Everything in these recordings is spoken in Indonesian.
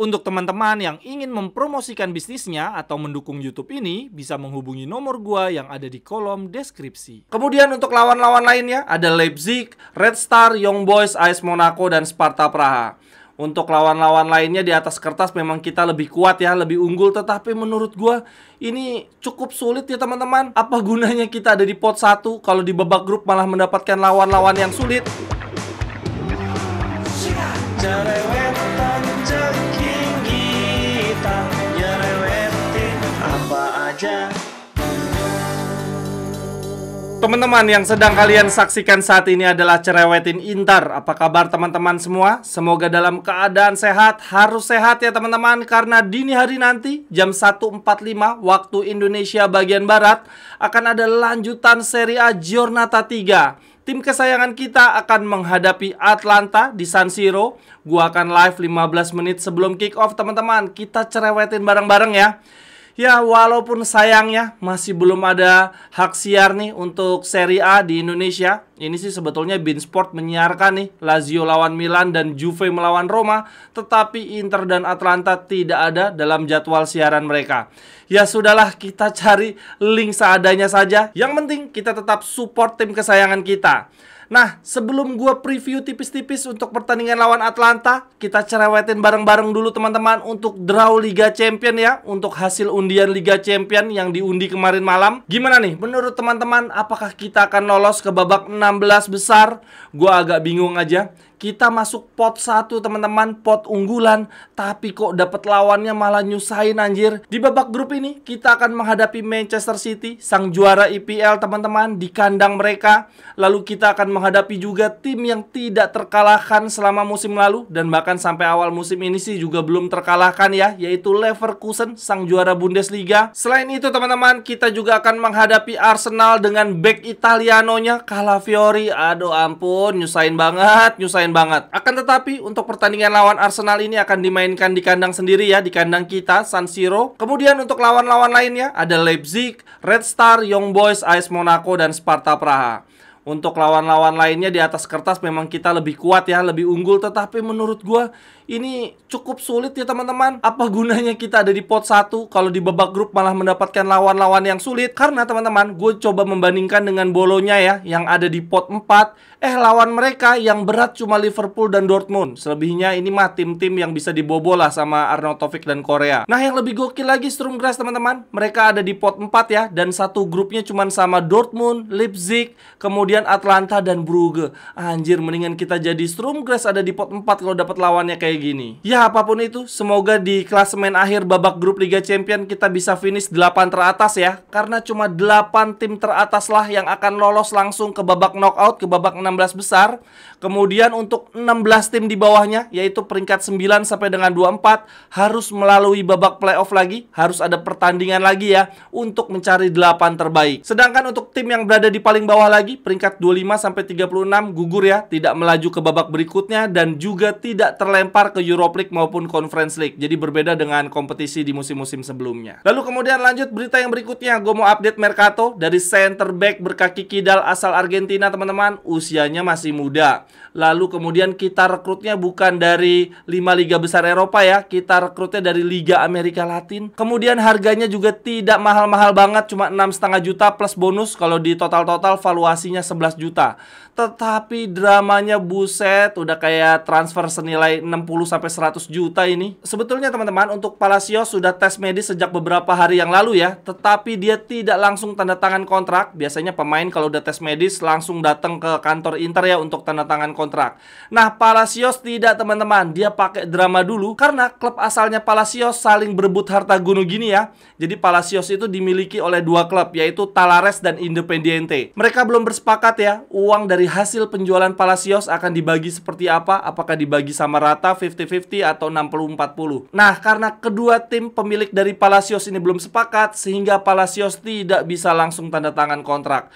Untuk teman-teman yang ingin mempromosikan bisnisnya atau mendukung YouTube ini, bisa menghubungi nomor gua yang ada di kolom deskripsi. Kemudian untuk lawan-lawan lainnya, ada Leipzig, Red Star, Young Boys, AS Monaco, dan Sparta Praha. Untuk lawan-lawan lainnya di atas kertas memang kita lebih kuat ya, lebih unggul. Tetapi menurut gua ini cukup sulit ya teman-teman. Apa gunanya kita ada di pot 1 kalau di babak grup malah mendapatkan lawan-lawan yang sulit? Teman-teman yang sedang kalian saksikan saat ini adalah Cerewetin Inter. Apa kabar teman-teman semua? Semoga dalam keadaan sehat. Harus sehat ya teman-teman, karena dini hari nanti jam 1.45 waktu Indonesia bagian Barat akan ada lanjutan Serie A Giornata 3. Tim kesayangan kita akan menghadapi Atalanta di San Siro. Gua akan live 15 menit sebelum kick off teman-teman. Kita cerewetin bareng-bareng ya. Ya, walaupun sayangnya masih belum ada hak siar nih untuk Serie A di Indonesia. Ini sih sebetulnya beIN Sport menyiarkan nih Lazio lawan Milan dan Juve melawan Roma. Tetapi Inter dan Atalanta tidak ada dalam jadwal siaran mereka. Ya sudahlah, kita cari link seadanya saja. Yang penting kita tetap support tim kesayangan kita. Nah, sebelum gua preview tipis-tipis untuk pertandingan lawan Atalanta, kita cerewetin bareng-bareng dulu teman-teman untuk draw Liga Champion ya, untuk hasil undian Liga Champion yang diundi kemarin malam. Gimana nih menurut teman-teman, apakah kita akan lolos ke babak 16 besar? Gua agak bingung aja. Kita masuk pot 1 teman-teman, pot unggulan, tapi kok dapat lawannya malah nyusahin anjir. Di babak grup ini kita akan menghadapi Manchester City, sang juara IPL teman-teman, di kandang mereka. Lalu kita akan menghadapi juga tim yang tidak terkalahkan selama musim lalu, dan bahkan sampai awal musim ini sih juga belum terkalahkan ya, yaitu Leverkusen, sang juara Bundesliga. Selain itu teman-teman, kita juga akan menghadapi Arsenal dengan back Italianonya Calafiori. Aduh ampun, nyusahin banget. Akan tetapi untuk pertandingan lawan Arsenal ini akan dimainkan di kandang sendiri ya, di kandang kita, San Siro. Kemudian untuk lawan-lawan lainnya ada Leipzig, Red Star, Young Boys, AS Monaco, dan Sparta Praha. Untuk lawan-lawan lainnya di atas kertas memang kita lebih kuat ya, lebih unggul. Tetapi menurut gua ini cukup sulit ya teman-teman. Apa gunanya kita ada di pot 1 kalau di babak grup malah mendapatkan lawan-lawan yang sulit? Karena teman-teman, gue coba membandingkan dengan Bolonya ya, yang ada di pot 4. Lawan mereka yang berat cuma Liverpool dan Dortmund. Selebihnya ini mah tim-tim yang bisa dibobol lah sama Arnautovic dan Korea. Nah, yang lebih gokil lagi Sturm Graz teman-teman. Mereka ada di pot 4 ya, dan satu grupnya cuma sama Dortmund, Leipzig, kemudian Atalanta dan Brugge. Anjir, mendingan kita jadi Sturm Graz ada di pot 4 kalau dapat lawannya kayak gini. Ya, apapun itu, semoga di klasemen akhir babak grup Liga Champion kita bisa finish 8 teratas ya. Karena cuma 8 tim teratas lah yang akan lolos langsung ke babak knockout, ke babak 16 besar. Kemudian untuk 16 tim di bawahnya, yaitu peringkat 9 sampai dengan 24, harus melalui babak playoff lagi. Harus ada pertandingan lagi ya, untuk mencari 8 terbaik. Sedangkan untuk tim yang berada di paling bawah lagi, peringkat 25 sampai 36 gugur ya, tidak melaju ke babak berikutnya, dan juga tidak terlempar ke Europa League maupun Conference League. Jadi berbeda dengan kompetisi di musim-musim sebelumnya. Lalu kemudian lanjut berita yang berikutnya, gue mau update Mercato dari center back berkaki kidal asal Argentina teman-teman. Usianya masih muda. Lalu kemudian kita rekrutnya bukan dari 5 liga besar Eropa ya, kita rekrutnya dari Liga Amerika Latin. Kemudian harganya juga tidak mahal-mahal banget, cuma 6,5 juta plus bonus. Kalau di total-total valuasinya 11 juta. Tetapi dramanya buset, udah kayak transfer senilai 60-100 juta ini. Sebetulnya teman-teman, untuk Palacios sudah tes medis sejak beberapa hari yang lalu ya, tetapi dia tidak langsung tanda tangan kontrak. Biasanya pemain kalau udah tes medis langsung datang ke kantor Inter ya untuk tanda tangan kontrak. Nah, Palacios tidak teman-teman, dia pakai drama dulu karena klub asalnya Palacios saling berebut harta gunung gini ya. Jadi Palacios itu dimiliki oleh dua klub, yaitu Talares dan Independiente. Mereka belum bersepakat ya, uang dari hasil penjualan Palacios akan dibagi seperti apa, apakah dibagi sama rata 50-50 atau 60-40. Nah, karena kedua tim pemilik dari Palacios ini belum sepakat, sehingga Palacios tidak bisa langsung tanda tangan kontrak.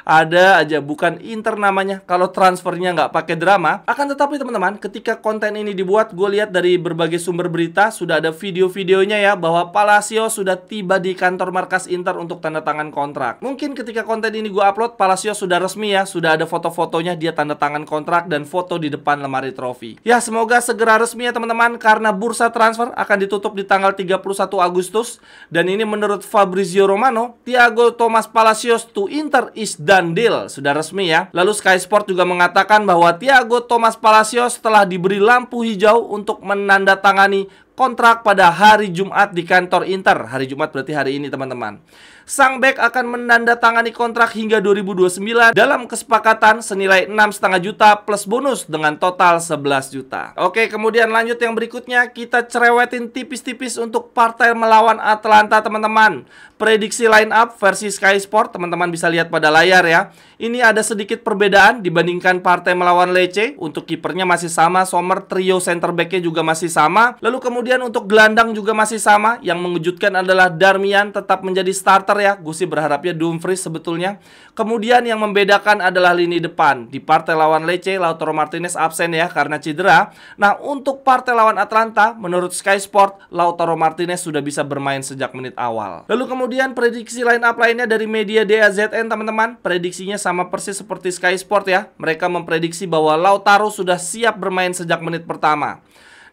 Ada aja bukan Inter namanya kalau transfernya nggak pakai drama. Akan tetapi teman-teman, ketika konten ini dibuat, gue lihat dari berbagai sumber berita sudah ada video-videonya ya, bahwa Palacios sudah tiba di kantor markas Inter untuk tanda tangan kontrak. Mungkin ketika konten ini gue upload, Palacios sudah resmi ya, sudah ada foto-fotonya dia tanda tangan kontrak dan foto di depan lemari trofi. Ya, semoga segera resmi ya teman-teman, karena bursa transfer akan ditutup di tanggal 31 Agustus. Dan ini menurut Fabrizio Romano, Thiago Thomas Palacios to Inter is done deal. Sudah resmi ya. Lalu Sky Sport juga mengatakan bahwa Thiago Thomas Palacios telah diberi lampu hijau untuk menandatangani kontrak pada hari Jumat di kantor Inter. Hari Jumat berarti hari ini teman-teman. Sang bek akan menandatangani kontrak hingga 2029 dalam kesepakatan senilai 6,5 juta plus bonus dengan total 11 juta. Oke, kemudian lanjut yang berikutnya, kita cerewetin tipis-tipis untuk partai melawan Atalanta teman-teman. Prediksi line up versi Sky Sport teman-teman bisa lihat pada layar ya. Ini ada sedikit perbedaan dibandingkan partai melawan Lecce. Untuk kipernya masih sama, Sommer, trio center backnya juga masih sama. Lalu kemudian untuk gelandang juga masih sama. Yang mengejutkan adalah Darmian tetap menjadi starter ya. Gue sih berharapnya Dumfries sebetulnya. Kemudian yang membedakan adalah lini depan. Di partai lawan Lecce, Lautaro Martinez absen ya karena cedera. Nah, untuk partai lawan Atalanta, menurut Sky Sport, Lautaro Martinez sudah bisa bermain sejak menit awal. Lalu kemudian prediksi line up lainnya dari media DAZN teman-teman. Prediksinya sama persis seperti Sky Sport ya. Mereka memprediksi bahwa Lautaro sudah siap bermain sejak menit pertama.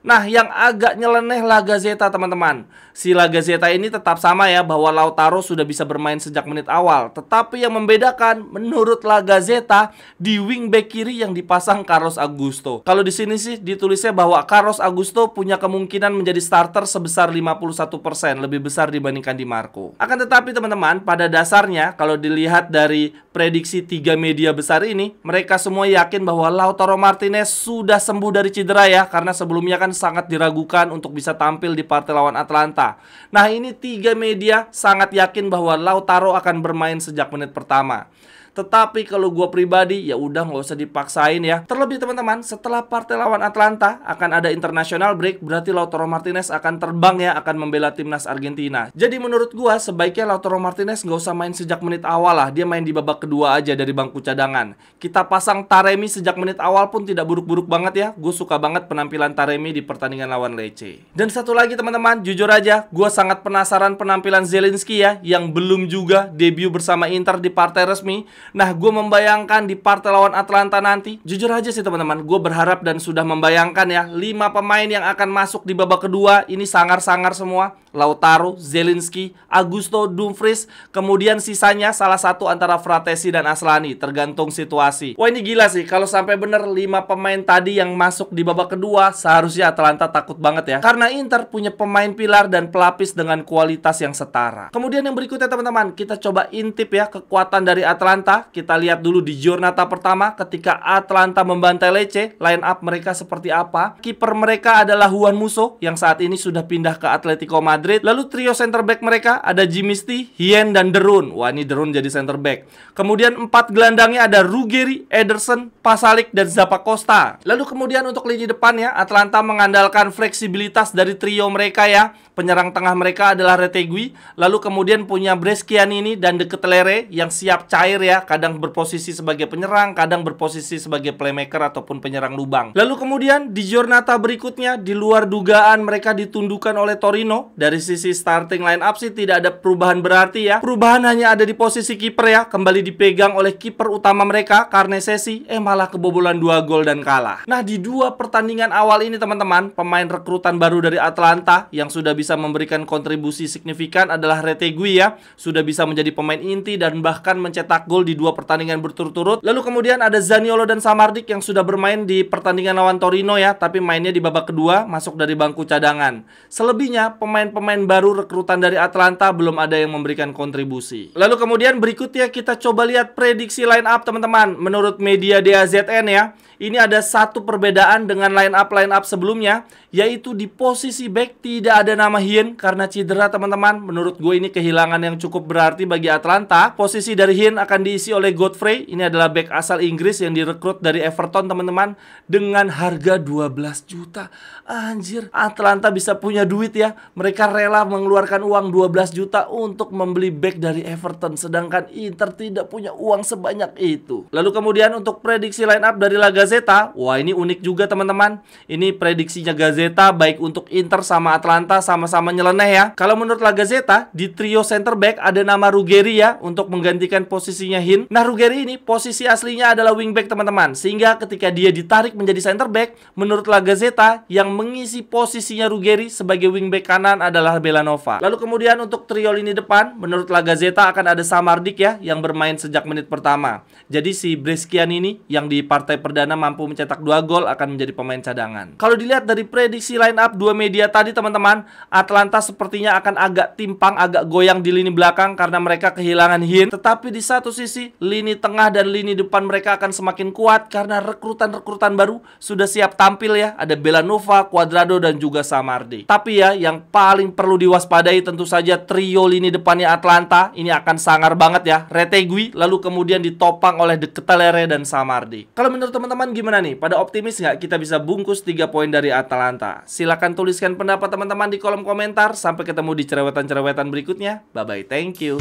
Nah, yang agak nyeleneh La Gazzetta teman-teman. Si La Gazzetta ini tetap sama ya, bahwa Lautaro sudah bisa bermain sejak menit awal. Tetapi yang membedakan menurut La Gazzetta, di wingback kiri yang dipasang Carlos Augusto. Kalau di sini sih ditulisnya bahwa Carlos Augusto punya kemungkinan menjadi starter sebesar 51%, lebih besar dibandingkan Di Marco. Akan tetapi teman-teman, pada dasarnya kalau dilihat dari prediksi 3 media besar ini, mereka semua yakin bahwa Lautaro Martinez sudah sembuh dari cedera ya, karena sebelumnya kan sangat diragukan untuk bisa tampil di partai lawan Atalanta. Nah, ini 3 media sangat yakin bahwa Lautaro akan bermain sejak menit pertama. Tetapi kalau gue pribadi, ya udah nggak usah dipaksain ya. Terlebih teman-teman, setelah partai lawan Atalanta akan ada international break, berarti Lautaro Martinez akan terbang ya, akan membela timnas Argentina. Jadi menurut gue sebaiknya Lautaro Martinez nggak usah main sejak menit awal lah. Dia main di babak kedua aja dari bangku cadangan. Kita pasang Taremi sejak menit awal pun tidak buruk-buruk banget ya. Gue suka banget penampilan Taremi di pertandingan lawan Lecce. Dan satu lagi teman-teman, jujur aja gue sangat penasaran penampilan Zielinski ya, yang belum juga debut bersama Inter di partai resmi. Nah, gue membayangkan di partai lawan Atalanta nanti, jujur aja sih teman-teman, gue berharap dan sudah membayangkan ya, 5 pemain yang akan masuk di babak kedua ini sangar-sangar semua. Lautaro, Zielinski, Augusto, Dumfries, kemudian sisanya salah satu antara Fratesi dan Aslani, tergantung situasi. Wah, ini gila sih, kalau sampai bener 5 pemain tadi yang masuk di babak kedua, seharusnya Atalanta takut banget ya, karena Inter punya pemain pilar dan pelapis dengan kualitas yang setara. Kemudian yang berikutnya teman-teman, kita coba intip ya kekuatan dari Atalanta. Kita lihat dulu di giornata pertama ketika Atalanta membantai Lecce, line up mereka seperti apa. Kiper mereka adalah Juan Musso yang saat ini sudah pindah ke Atletico Madrid. Lalu trio center back mereka ada Djimsty, Hien, dan De Roon. Wah, ini De Roon jadi center back. Kemudian 4 gelandangnya ada Ruggeri, Ederson, Pasalic, dan Zappacosta. Lalu kemudian untuk lini depannya, Atalanta mengandalkan fleksibilitas dari trio mereka ya. Penyerang tengah mereka adalah Retegui. Lalu kemudian punya Brescianini dan De Ketelaere yang siap cair ya. Kadang berposisi sebagai penyerang, kadang berposisi sebagai playmaker ataupun penyerang lubang. Lalu kemudian di giornata berikutnya, di luar dugaan mereka ditundukkan oleh Torino. Dari sisi starting line up sih tidak ada perubahan berarti ya. Perubahan hanya ada di posisi kiper ya. Kembali dipegang oleh kiper utama mereka, Carnesecchi, malah kebobolan 2 gol dan kalah. Nah, di 2 pertandingan awal ini teman-teman, pemain rekrutan baru dari Atalanta yang sudah bisa memberikan kontribusi signifikan adalah Retegui ya. Sudah bisa menjadi pemain inti dan bahkan mencetak gol di 2 pertandingan berturut-turut. Lalu kemudian ada Zaniolo dan Samardzic yang sudah bermain di pertandingan lawan Torino ya, tapi mainnya di babak kedua, masuk dari bangku cadangan. Selebihnya pemain-pemain baru rekrutan dari Atalanta belum ada yang memberikan kontribusi. Lalu kemudian berikutnya kita coba lihat prediksi line up teman-teman. Menurut media DAZN ya, ini ada satu perbedaan dengan line up sebelumnya, yaitu di posisi back tidak ada nama Hien karena cedera teman-teman. Menurut gue ini kehilangan yang cukup berarti bagi Atalanta. Posisi dari Hien akan diisi oleh Godfrey. Ini adalah back asal Inggris yang direkrut dari Everton teman-teman, dengan harga 12 juta. Anjir, Atalanta bisa punya duit ya. Mereka rela mengeluarkan uang 12 juta untuk membeli back dari Everton, sedangkan Inter tidak punya uang sebanyak itu. Lalu kemudian untuk prediksi line up dari La Gazzetta, wah ini unik juga teman-teman. Ini prediksinya Gazzetta baik untuk Inter sama Atalanta sama-sama nyeleneh ya. Kalau menurut La Gazzetta, di trio center back ada nama Ruggeri ya untuk menggantikan posisinya Hin. Nah, Ruggeri ini posisi aslinya adalah wingback teman-teman, sehingga ketika dia ditarik menjadi center back, menurut La Gazzetta yang mengisi posisinya Ruggeri sebagai wingback kanan adalah Belanova. Lalu kemudian untuk trio lini depan, menurut La Gazzetta akan ada Samardzic ya yang bermain sejak menit pertama. Jadi si Brescian ini yang di partai perdana mampu mencetak 2 gol akan menjadi pemain cadangan. Kalau dilihat dari prediksi line up dua media tadi teman-teman, Atalanta sepertinya akan agak timpang, agak goyang di lini belakang karena mereka kehilangan Hin. Tetapi di satu sisi, lini tengah dan lini depan mereka akan semakin kuat karena rekrutan-rekrutan baru sudah siap tampil ya. Ada Belanova, Cuadrado dan juga Samardzic. Tapi ya, yang paling perlu diwaspadai tentu saja trio lini depannya Atalanta. Ini akan sangar banget ya. Retegui, lalu kemudian ditopang oleh De Ketelaere dan Samardzic. Kalau menurut teman-teman gimana nih? Pada optimis nggak kita bisa bungkus 3 poin dari Atalanta? Silahkan tuliskan pendapat teman-teman di kolom komentar. Sampai ketemu di cerewetan-cerewetan berikutnya. Bye-bye, thank you.